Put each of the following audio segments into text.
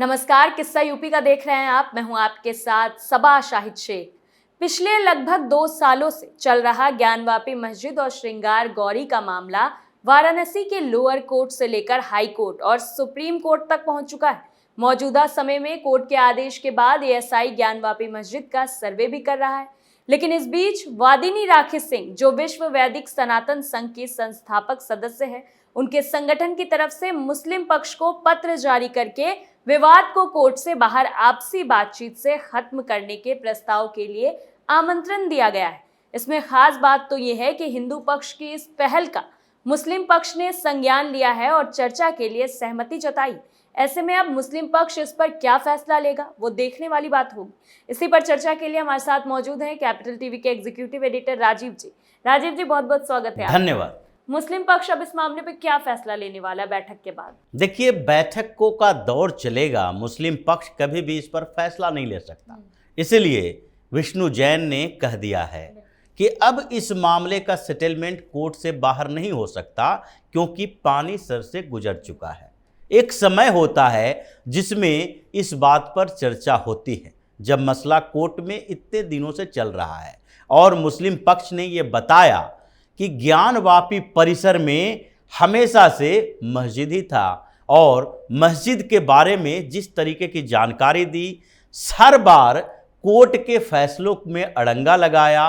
नमस्कार, किस्सा यूपी का देख रहे हैं आप। मैं हूं आपके साथ सबा शाहिद शेख। पिछले लगभग 2 सालों से चल रहा ज्ञानवापी मस्जिद और श्रृंगार गौरी का मामला वाराणसी के लोअर कोर्ट से लेकर हाई कोर्ट और सुप्रीम कोर्ट तक पहुंच चुका है। मौजूदा समय में कोर्ट के आदेश के बाद एएसआई ज्ञानवापी मस्जिद का सर्वे भी कर रहा है, लेकिन इस बीच वादिनी राखी सिंह, जो विश्व वैदिक सनातन संघ की संस्थापक सदस्य है, उनके संगठन की तरफ से मुस्लिम पक्ष को पत्र जारी करके विवाद को कोर्ट से बाहर आपसी बातचीत से खत्म करने के प्रस्ताव के लिए आमंत्रण दिया गया है। इसमें खास बात तो यह है कि हिंदू पक्ष की इस पहल का मुस्लिम पक्ष ने संज्ञान लिया है और चर्चा के लिए सहमति जताई। ऐसे में अब मुस्लिम पक्ष इस पर क्या फैसला लेगा, वो देखने वाली बात होगी। इसी पर चर्चा के लिए हमारे साथ मौजूद हैं कैपिटल टीवी के एग्जीक्यूटिव एडिटर राजीव जी। राजीव जी, बहुत बहुत स्वागत है। धन्यवाद। मुस्लिम पक्ष अब इस मामले पर क्या फैसला लेने वाला है बैठक के बाद? देखिए, बैठकों का दौर चलेगा, मुस्लिम पक्ष कभी भी इस पर फैसला नहीं ले सकता। इसलिए विष्णु जैन ने कह दिया है कि अब इस मामले का सेटलमेंट कोर्ट से बाहर नहीं हो सकता, क्योंकि पानी सर से गुजर चुका है। एक समय होता है जिसमें इस बात पर चर्चा होती है, जब मसला कोर्ट में इतने दिनों से चल रहा है और मुस्लिम पक्ष ने ये बताया कि ज्ञानवापी परिसर में हमेशा से मस्जिद ही था और मस्जिद के बारे में जिस तरीके की जानकारी दी, हर बार कोर्ट के फैसलों में अड़ंगा लगाया,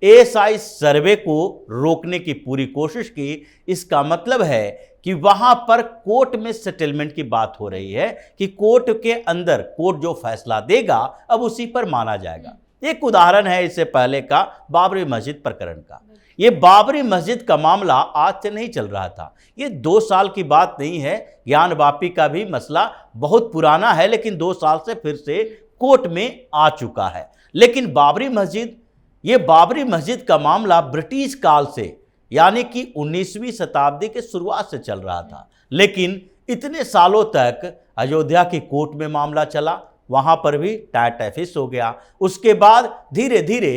एएसआई सर्वे को रोकने की पूरी कोशिश की। इसका मतलब है कि वहां पर कोर्ट में सेटलमेंट की बात हो रही है कि कोर्ट के अंदर कोर्ट जो फैसला देगा अब उसी पर माना जाएगा। एक उदाहरण है इससे पहले का बाबरी मस्जिद प्रकरण का। ये बाबरी मस्जिद का मामला आज से नहीं चल रहा था, ये 2 साल की बात नहीं है। ज्ञानवापी का भी मसला बहुत पुराना है, लेकिन 2 साल से फिर से कोर्ट में आ चुका है। लेकिन बाबरी मस्जिद का मामला ब्रिटिश काल से, यानी कि 19वीं शताब्दी के शुरुआत से चल रहा था, लेकिन इतने सालों तक अयोध्या की कोर्ट में मामला चला, वहां पर भी टाइफिस हो गया। उसके बाद धीरे धीरे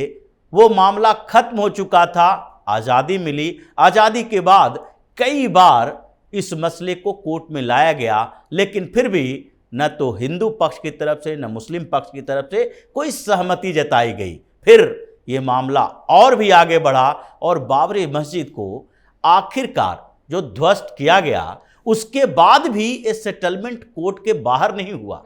वो मामला खत्म हो चुका था, आज़ादी मिली। आज़ादी के बाद कई बार इस मसले को कोर्ट में लाया गया, लेकिन फिर भी न तो हिंदू पक्ष की तरफ से न मुस्लिम पक्ष की तरफ से कोई सहमति जताई गई। फिर ये मामला और भी आगे बढ़ा और बाबरी मस्जिद को आखिरकार जो ध्वस्त किया गया, उसके बाद भी ये सेटलमेंट कोर्ट के बाहर नहीं हुआ।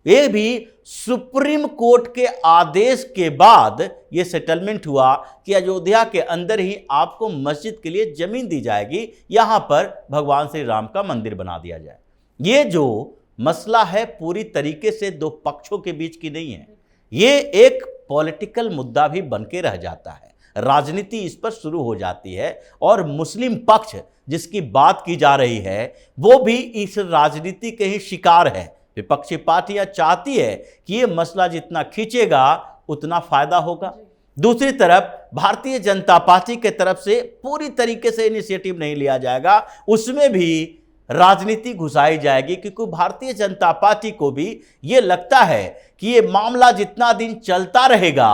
ये भी सुप्रीम कोर्ट के आदेश के बाद ये सेटलमेंट हुआ कि अयोध्या के अंदर ही आपको मस्जिद के लिए जमीन दी जाएगी, यहां पर भगवान श्री राम का मंदिर बना दिया जाए। ये जो मसला है पूरी तरीके से 2 पक्षों के बीच की नहीं है, ये एक पॉलिटिकल मुद्दा भी बन के रह जाता है। राजनीति इस पर शुरू हो जाती है और मुस्लिम पक्ष जिसकी बात की जा रही है वो भी इस राजनीति के ही शिकार है। विपक्षी पार्टियां चाहती है कि ये मसला जितना खींचेगा उतना फायदा होगा। दूसरी तरफ भारतीय जनता पार्टी के तरफ से पूरी तरीके से इनिशिएटिव नहीं लिया जाएगा, उसमें भी राजनीति घुसाई जाएगी, क्योंकि भारतीय जनता पार्टी को भी ये लगता है कि ये मामला जितना दिन चलता रहेगा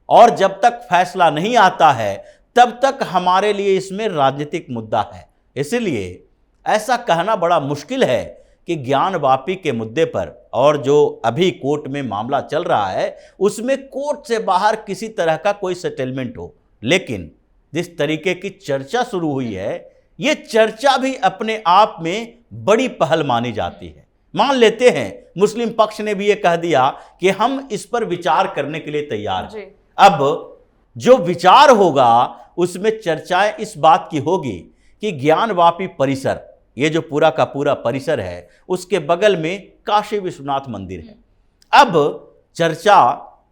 और जब तक फैसला नहीं आता है तब तक हमारे लिए इसमें राजनीतिक मुद्दा है। इसलिए ऐसा कहना बड़ा मुश्किल है कि ज्ञानवापी के मुद्दे पर और जो अभी कोर्ट में मामला चल रहा है उसमें कोर्ट से बाहर किसी तरह का कोई सेटलमेंट हो। लेकिन जिस तरीके की चर्चा शुरू हुई है, ये चर्चा भी अपने आप में बड़ी पहल मानी जाती है। मान लेते हैं मुस्लिम पक्ष ने भी ये कह दिया कि हम इस पर विचार करने के लिए तैयार हैं। अब जो विचार होगा उसमें चर्चाएं इस बात की होगी कि ज्ञानवापी परिसर, ये जो पूरा का पूरा परिसर है, उसके बगल में काशी विश्वनाथ मंदिर है। अब चर्चा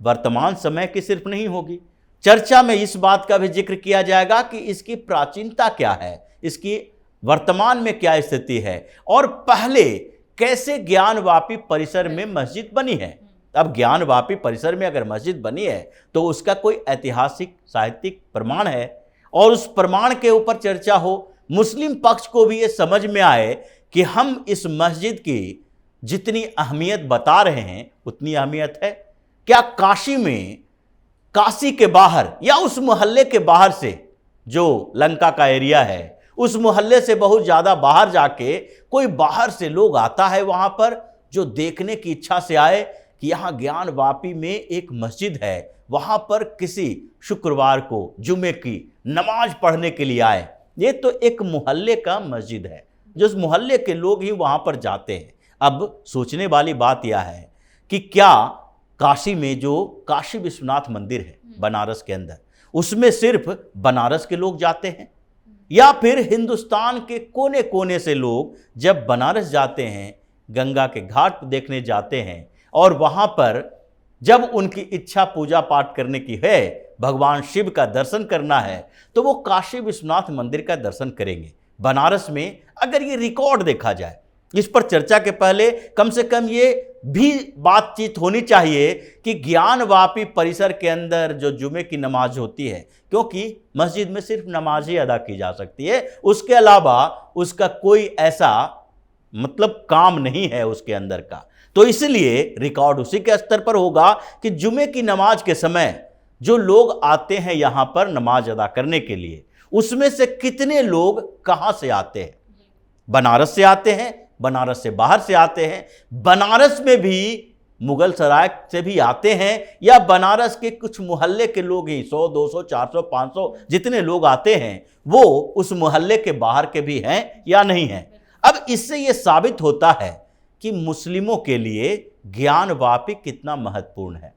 वर्तमान समय की सिर्फ नहीं होगी, चर्चा में इस बात का भी जिक्र किया जाएगा कि इसकी प्राचीनता क्या है, इसकी वर्तमान में क्या स्थिति है और पहले कैसे ज्ञानवापी परिसर में मस्जिद बनी है। अब ज्ञानवापी परिसर में अगर मस्जिद बनी है तो उसका कोई ऐतिहासिक साहित्यिक प्रमाण है और उस प्रमाण के ऊपर चर्चा हो। मुस्लिम पक्ष को भी ये समझ में आए कि हम इस मस्जिद की जितनी अहमियत बता रहे हैं उतनी अहमियत है क्या? काशी में, काशी के बाहर या उस मोहल्ले के बाहर से, जो लंका का एरिया है, उस मोहल्ले से बहुत ज़्यादा बाहर जाके कोई बाहर से लोग आता है वहाँ पर जो देखने की इच्छा से आए कि यहाँ ज्ञानवापी में एक मस्जिद है, वहाँ पर किसी शुक्रवार को जुमे की नमाज पढ़ने के लिए आए। ये तो एक मोहल्ले का मस्जिद है, जो उस मोहल्ले के लोग ही वहाँ पर जाते हैं। अब सोचने वाली बात यह है कि क्या काशी में जो काशी विश्वनाथ मंदिर है बनारस के अंदर, उसमें सिर्फ बनारस के लोग जाते हैं, या फिर हिंदुस्तान के कोने कोने से लोग जब बनारस जाते हैं, गंगा के घाट देखने जाते हैं, और वहाँ पर जब उनकी इच्छा पूजा पाठ करने की है, भगवान शिव का दर्शन करना है, तो वो काशी विश्वनाथ मंदिर का दर्शन करेंगे। बनारस में अगर ये रिकॉर्ड देखा जाए, इस पर चर्चा के पहले कम से कम ये भी बातचीत होनी चाहिए कि ज्ञानवापी परिसर के अंदर जो जुमे की नमाज होती है, क्योंकि मस्जिद में सिर्फ नमाज ही अदा की जा सकती है, उसके अलावा उसका कोई ऐसा मतलब काम नहीं है उसके अंदर का, तो इसलिए रिकॉर्ड उसी के स्तर पर होगा कि जुमे की नमाज के समय जो लोग आते हैं यहाँ पर नमाज अदा करने के लिए, उसमें से कितने लोग कहाँ से आते हैं। बनारस से आते हैं, बनारस से बाहर से आते हैं, बनारस में भी मुगल सराय से भी आते हैं, या बनारस के कुछ मोहल्ले के लोग ही 100, 200, 400, 500 जितने लोग आते हैं वो उस मोहल्ले के बाहर के भी हैं या नहीं हैं। अब इससे ये साबित होता है कि मुस्लिमों के लिए ज्ञानवापी कितना महत्वपूर्ण है।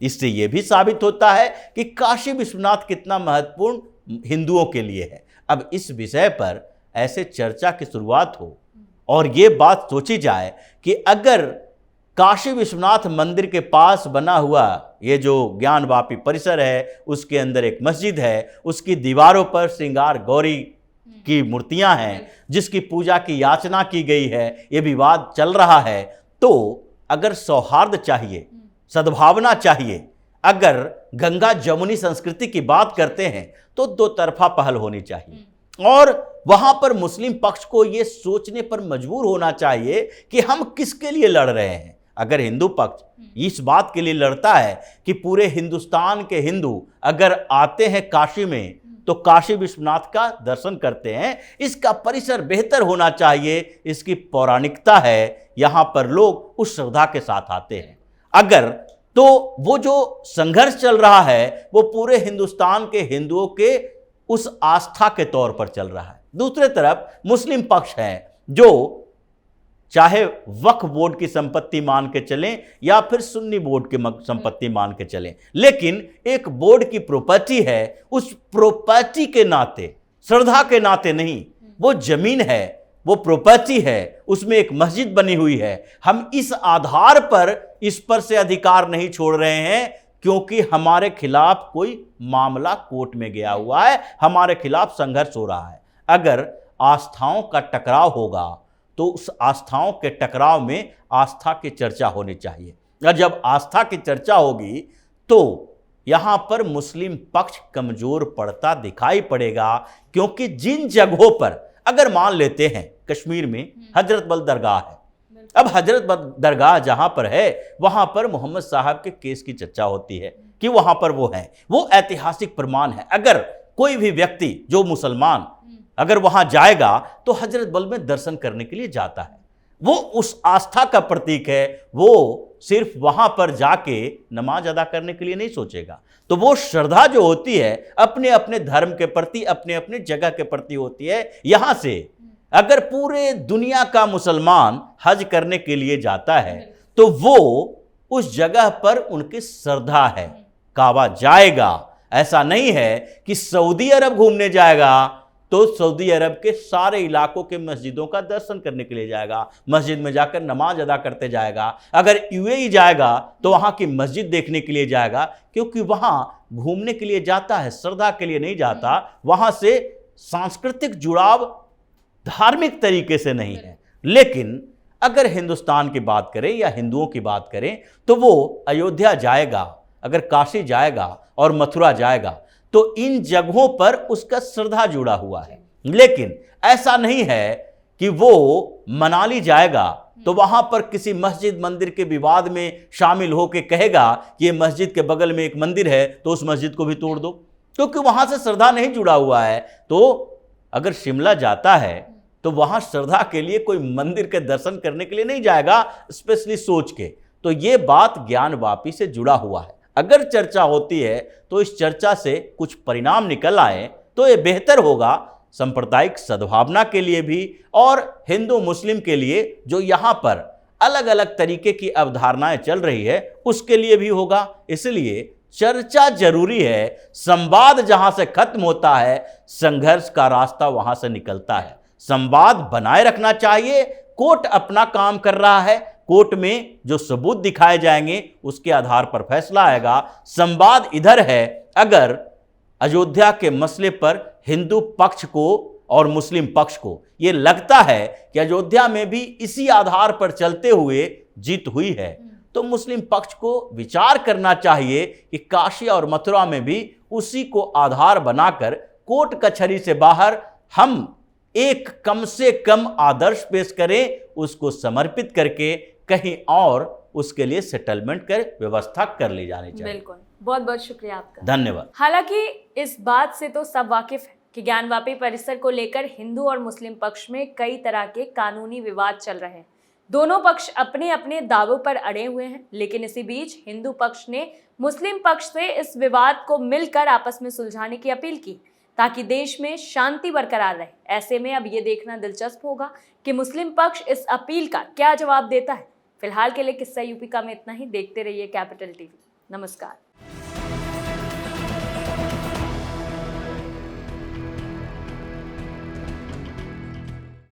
इससे यह भी साबित होता है कि काशी विश्वनाथ कितना महत्वपूर्ण हिंदुओं के लिए है। अब इस विषय पर ऐसे चर्चा की शुरुआत हो और ये बात सोची जाए कि अगर काशी विश्वनाथ मंदिर के पास बना हुआ ये जो ज्ञानवापी परिसर है, उसके अंदर एक मस्जिद है, उसकी दीवारों पर श्रृंगार गौरी की मूर्तियां हैं, जिसकी पूजा की याचना की गई है, ये विवाद चल रहा है, तो अगर सौहार्द चाहिए, सद्भावना चाहिए, अगर गंगा जमुनी संस्कृति की बात करते हैं, तो दो तरफा पहल होनी चाहिए और वहां पर मुस्लिम पक्ष को यह सोचने पर मजबूर होना चाहिए कि हम किसके लिए लड़ रहे हैं। अगर हिंदू पक्ष इस बात के लिए लड़ता है कि पूरे हिंदुस्तान के हिंदू अगर आते हैं काशी में तो काशी विश्वनाथ का दर्शन करते हैं, इसका परिसर बेहतर होना चाहिए, इसकी पौराणिकता है, यहां पर लोग उस श्रद्धा के साथ आते हैं। अगर तो वो जो संघर्ष चल रहा है वो पूरे हिंदुस्तान के हिंदुओं के उस आस्था के तौर पर चल रहा है। दूसरे तरफ मुस्लिम पक्ष है जो चाहे वक्फ बोर्ड की संपत्ति मान के चलें या फिर सुन्नी बोर्ड की संपत्ति मान के चलें, लेकिन एक बोर्ड की प्रॉपर्टी है, उस प्रॉपर्टी के नाते, श्रद्धा के नाते नहीं, वो जमीन है, वो प्रॉपर्टी है, उसमें एक मस्जिद बनी हुई है, हम इस आधार पर इस पर से अधिकार नहीं छोड़ रहे हैं क्योंकि हमारे खिलाफ कोई मामला कोर्ट में गया हुआ है, हमारे खिलाफ संघर्ष हो रहा है। अगर आस्थाओं का टकराव होगा तो उस आस्थाओं के टकराव में आस्था की चर्चा होनी चाहिए, और जब आस्था की चर्चा होगी तो यहां पर मुस्लिम पक्ष कमजोर पड़ता दिखाई पड़ेगा। क्योंकि जिन जगहों पर अगर मान लेते हैं कश्मीर में हजरत बल दरगाह है, अब हजरत बल दरगाह जहां पर है वहां पर मोहम्मद साहब के केस की चर्चा होती है कि वहां पर वो है, वो ऐतिहासिक प्रमाण है। अगर कोई भी व्यक्ति जो मुसलमान अगर वहां जाएगा तो हजरत बल में दर्शन करने के लिए जाता है, वो उस आस्था का प्रतीक है, वो सिर्फ वहां पर जाके नमाज अदा करने के लिए नहीं सोचेगा। तो वो श्रद्धा जो होती है अपने अपने धर्म के प्रति, अपने अपने जगह के प्रति होती है। यहां से अगर पूरे दुनिया का मुसलमान हज करने के लिए जाता है तो वो उस जगह पर उनकी श्रद्धा है, काबा जाएगा। ऐसा नहीं है कि सऊदी अरब घूमने जाएगा तो सऊदी अरब के सारे इलाकों के मस्जिदों का दर्शन करने के लिए जाएगा, मस्जिद में जाकर नमाज अदा करते जाएगा। अगर यूएई जाएगा तो वहाँ की मस्जिद देखने के लिए जाएगा, क्योंकि वहाँ घूमने के लिए जाता है, श्रद्धा के लिए नहीं जाता। वहाँ से सांस्कृतिक जुड़ाव धार्मिक तरीके से नहीं है। लेकिन अगर हिंदुस्तान की बात करें या हिंदुओं की बात करें तो वो अयोध्या जाएगा, अगर काशी जाएगा और मथुरा जाएगा तो इन जगहों पर उसका श्रद्धा जुड़ा हुआ है। लेकिन ऐसा नहीं है कि वो मनाली जाएगा तो वहां पर किसी मस्जिद मंदिर के विवाद में शामिल होकर कहेगा कि ये मस्जिद के बगल में एक मंदिर है तो उस मस्जिद को भी तोड़ दो, क्योंकि वहां से श्रद्धा नहीं जुड़ा हुआ है। तो अगर शिमला जाता है तो वहां श्रद्धा के लिए कोई मंदिर के दर्शन करने के लिए नहीं जाएगा, स्पेशली सोच के। तो ये बात ज्ञानवापी से जुड़ा हुआ है। अगर चर्चा होती है तो इस चर्चा से कुछ परिणाम निकल आए तो ये बेहतर होगा, सांप्रदायिक सद्भावना के लिए भी और हिंदू मुस्लिम के लिए जो यहाँ पर अलग अलग तरीके की अवधारणाएं चल रही है उसके लिए भी होगा। इसलिए चर्चा जरूरी है। संवाद जहां से खत्म होता है, संघर्ष का रास्ता वहां से निकलता है। संवाद बनाए रखना चाहिए। कोर्ट अपना काम कर रहा है, कोर्ट में जो सबूत दिखाए जाएंगे उसके आधार पर फैसला आएगा। संवाद इधर है, अगर अयोध्या के मसले पर हिंदू पक्ष को और मुस्लिम पक्ष को यह लगता है कि अयोध्या में भी इसी आधार पर चलते हुए जीत हुई है, तो मुस्लिम पक्ष को विचार करना चाहिए कि काशी और मथुरा में भी उसी को आधार बनाकर कोर्ट कचहरी से बाहर हम एक कम से कम आदर्श पेश करें, उसको समर्पित करके कहीं और उसके लिए सेटलमेंट कर व्यवस्था कर ली जानी चाहिए। बिल्कुल, बहुत बहुत शुक्रिया आपका। धन्यवाद। हालांकि इस बात से तो सब वाकिफ है कि ज्ञानवापी परिसर को लेकर हिंदू और मुस्लिम पक्ष में कई तरह के कानूनी विवाद चल रहे हैं। दोनों पक्ष अपने अपने दावों पर अड़े हुए हैं, लेकिन इसी बीच हिंदू पक्ष ने मुस्लिम पक्ष से इस विवाद को मिलकर आपस में सुलझाने की अपील की ताकि देश में शांति बरकरार रहे। ऐसे में अब ये देखना दिलचस्प होगा कि मुस्लिम पक्ष इस अपील का क्या जवाब देता है। फिलहाल के लिए किस्सा यूपी का में इतना ही। देखते रहिए कैपिटल टीवी। नमस्कार।